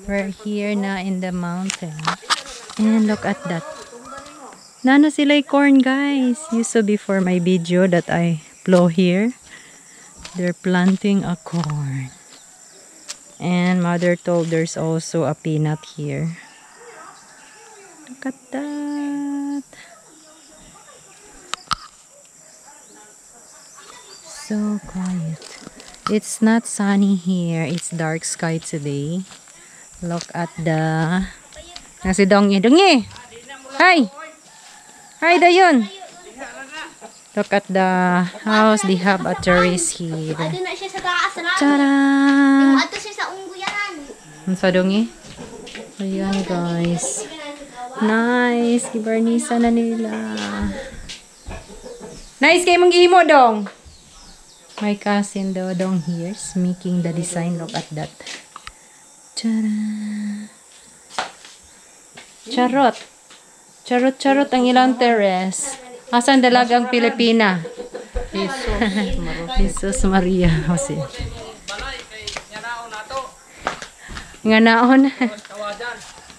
We're here na in the mountain. And look at that. Nano sila corn, guys. You saw before my video that I upload here. They're planting a corn. And mother told there's also a peanut here. Look at that. So quiet. It's not sunny here. It's dark sky today. Look at the... Nasi Dongi. Dongi! Hi! Hi, Dayon! Look at the house. They have a terrace here. Tada! Ang sa Dongi? Ayan, guys. Nice. Ibarnisa na nila. Nice kayo mong gihimo, dong. My cousin Dodong here is making the design. Look at that. Tada! Charot. Charot-charot ang ilang terrace. Asan dalagang Pilipina? Jesus Maria. Jose. Nga naon.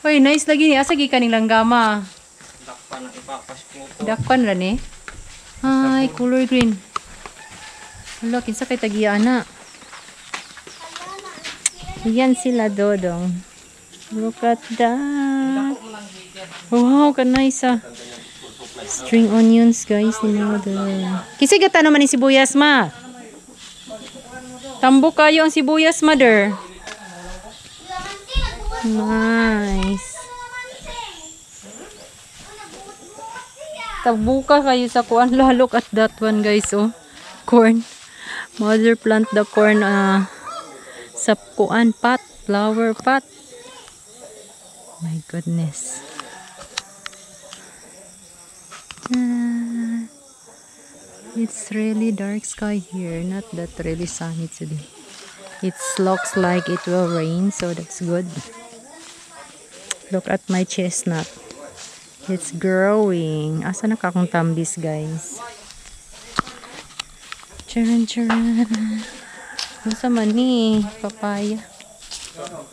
Uy, nice lagi ni. Asa gi kaning langgama. Dakpan ra ni. Ay, color green. Wala, kinsa kay tagiana. Yan sila, Dodong. Look at that. Wow, kanaysa. String onions, guys. Kasi gata naman ni sibuyas, ma. Tambok kayo ang sibuyas, mother. Nice. Tabuka kayo sa kuan. Look at that one, guys. Oh, corn. Mother plant the corn sa kuan pot, flower pot. My goodness. It's really dark sky here, not that really sunny today. It looks like it will rain, so that's good. Look at my chestnut. It's growing. Asa na kakong tambis, guys? Charan, charan. Masa man ni? Papaya.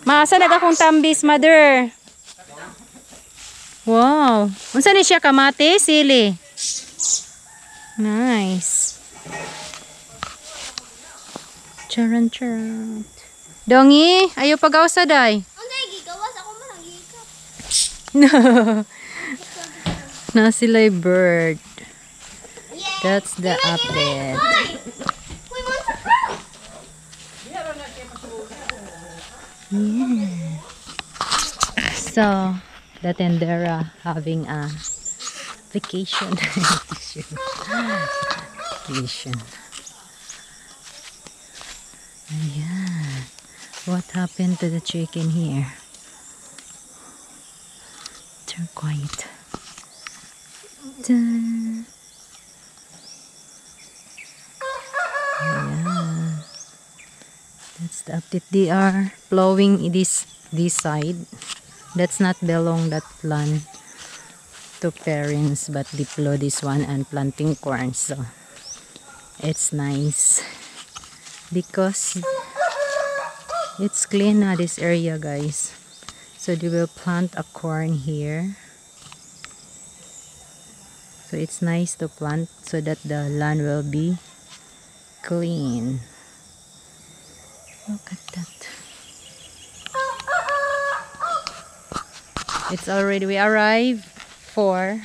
Maasa na kakong tambis, mother? Wow. Unsa ni siya, kamate? Sili. Nice. Charan, charan. Dongi, ayo pag-awsa, day. Gigawas ako man gikap. No. Na sila'y bird. That's the update. Yeah. So, the tendera having a vacation. Vacation. Ayan. What happened to the chicken here? They're quiet. Ayan. That's the update. They are plowing this side. That's not belong that plant to parents, but they plow this one and planting corn. So it's nice because it's clean na this area, guys. So they will plant a corn here. So it's nice to plant so that the land will be clean. Look at that. It's already, we arrived 4:30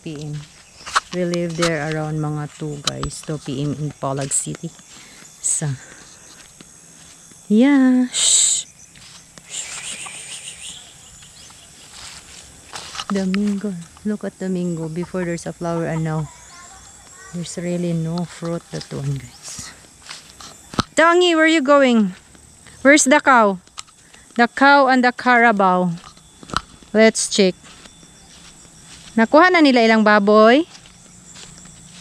p.m. We live there around mga 2 p.m. in Polag City. So, yeah. Shh. Domingo. Look at Domingo. Before there's a flower and now there's really no fruit. That one, guys. Dongi, where are you going? Where's the cow? The cow and the carabao. Let's check. Nakuha na nila ilang baboy.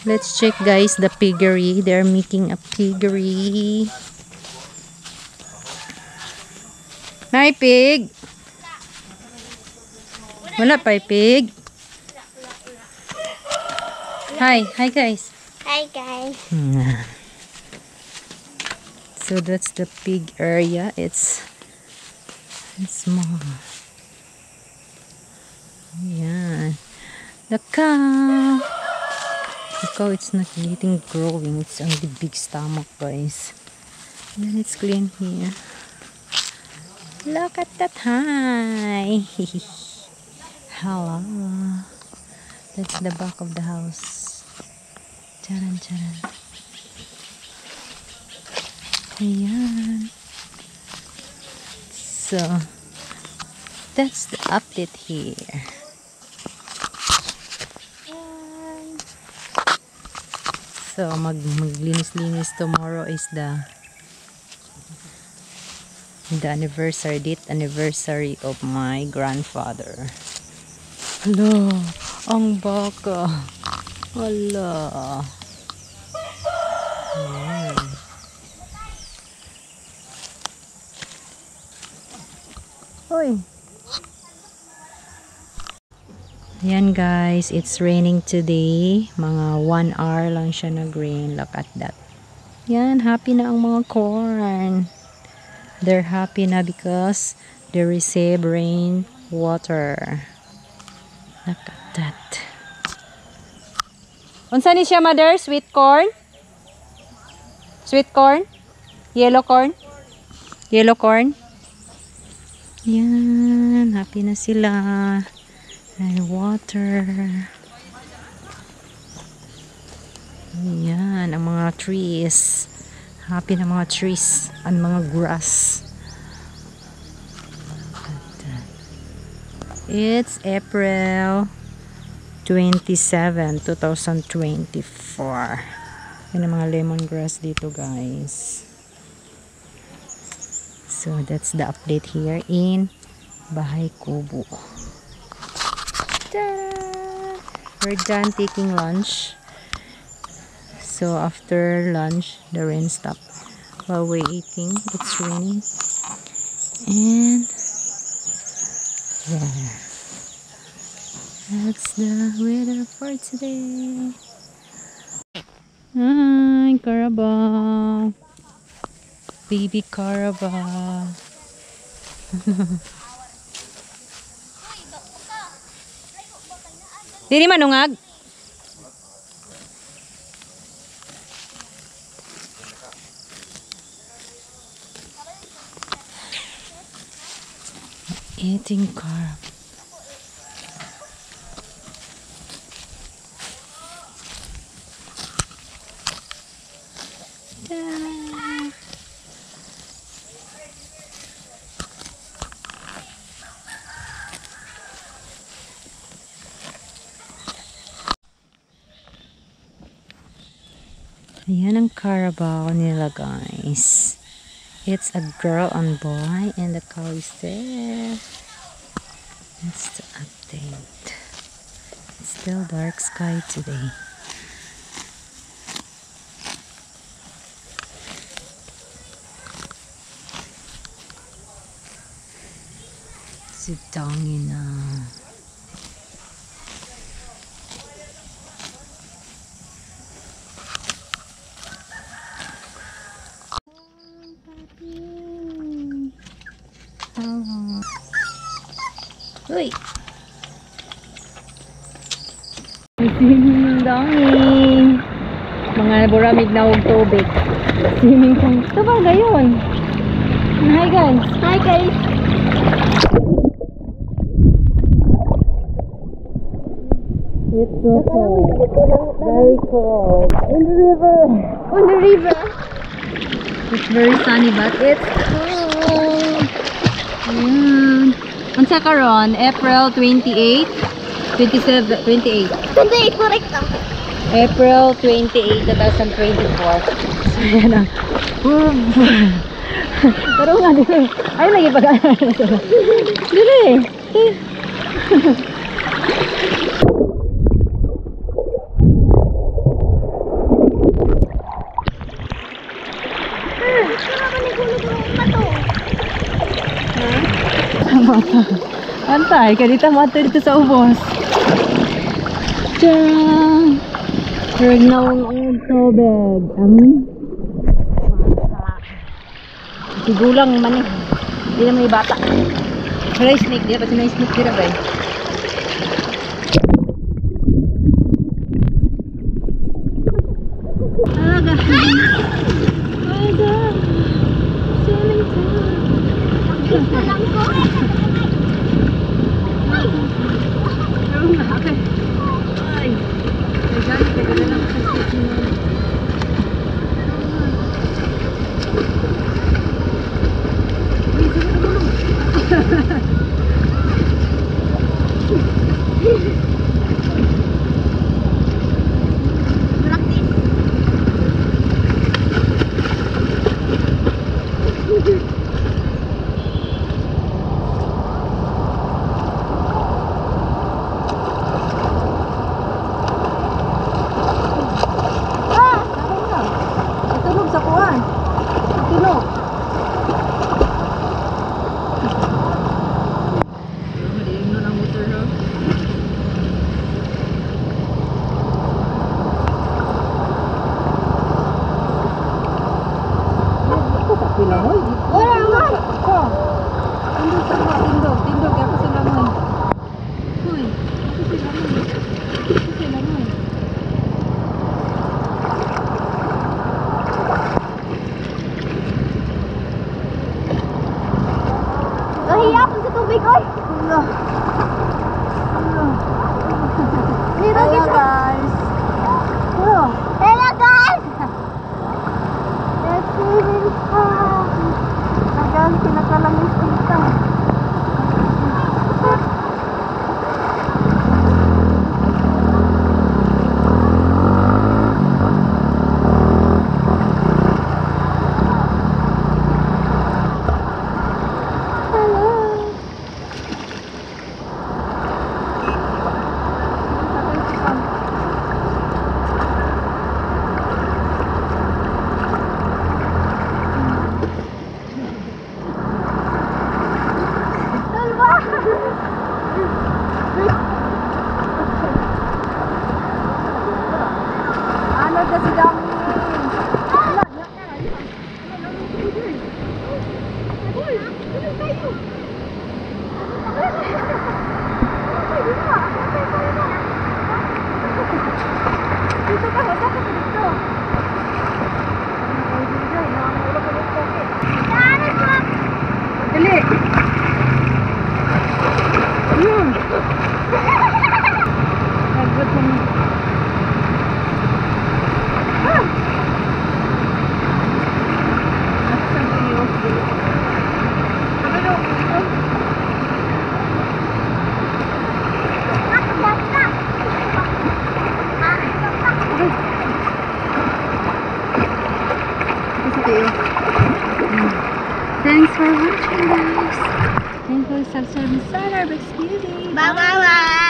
Let's check, guys, the piggery. They're making a piggery. May pig. Wala pa pig. Hi. Hi, guys. Hi, guys. So So that's the pig area. It's small. Yeah. The cow. The cow, it's not getting growing. It's only big stomach, guys. And then it's clean here. Look at that. Hi. Hello. That's the back of the house. Charan, charan. Ayan. So, that's the update here. So, maglinis-linis tomorrow is the date anniversary of my grandfather. Hello, ang baka. Hala. Ayan. Hoy. Ayan guys, it's raining today. Mga 1 hour lang siya nag-rain. Look at that. Yan, happy na ang mga corn. They're happy na because they receive rain water. Look at that. Unsa ni siya, mother? Sweet corn? Sweet corn? Yellow corn? Yellow corn? Yan, happy na sila. And water. Yan, ang mga trees. Happy na mga trees and mga grass. It's April 27, 2024. Yan ang mga lemongrass dito, guys. So, that's the update here in Bahay Kubo. We're done taking lunch. So after lunch, the rain stopped. While we're eating, it's raining. And yeah, that's the weather for today. Hi, Carabao. Baby Carabao. Dili manungag. Eating carb. Ayan ang Carabao nila, guys. It's a girl and boy and the cow is there. That's the update. It's still dark sky today. Sitangin na. Uy! Swimming dangin. Mga buramig na huwag tubig. Swimming kong. Ito ba gayon? Hi guys! Hi guys! It's so cold. Very cold. In the river. On the river. It's very sunny but it's cold. Ayan. Ang sa karon, April 28, 27, 28. 28, correct lang. April 28, 2024. So, yan ang. Pero nga, dili. Ay, nagipag-aaral na sila. Dili. Antay, kanita mato dito sa ubos. Tiyang! Huwag na ang tubig. Tigulang man eh. Hindi na may bata. Rice snake dia, pati na snake dia ba? Aga. Aga. Swimming pool. Alam ko. Ay. Kaya lang kasi tulog sa kuwan. Tulog. Madilim na ng motor na. Ako sa pilangoy. Wala nga. Ako. Tindog sa mga tindog. Tindog ako sa langoy. Hoy. Ako sa langoy. Ako sa langoy. Nahiya ako sa tubig, oy. Allah. Allah. Hello, Hello guys. Oh. Hello, guys. Let's swimming pool. Ayan, pinakalamig dito. Ano kasi dami? Dito ka, wala ka dito. Dali. Nagot naman. Thanks for watching guys. Thanks for subscribing to Starbucks Beauty. Bye, bye, bye.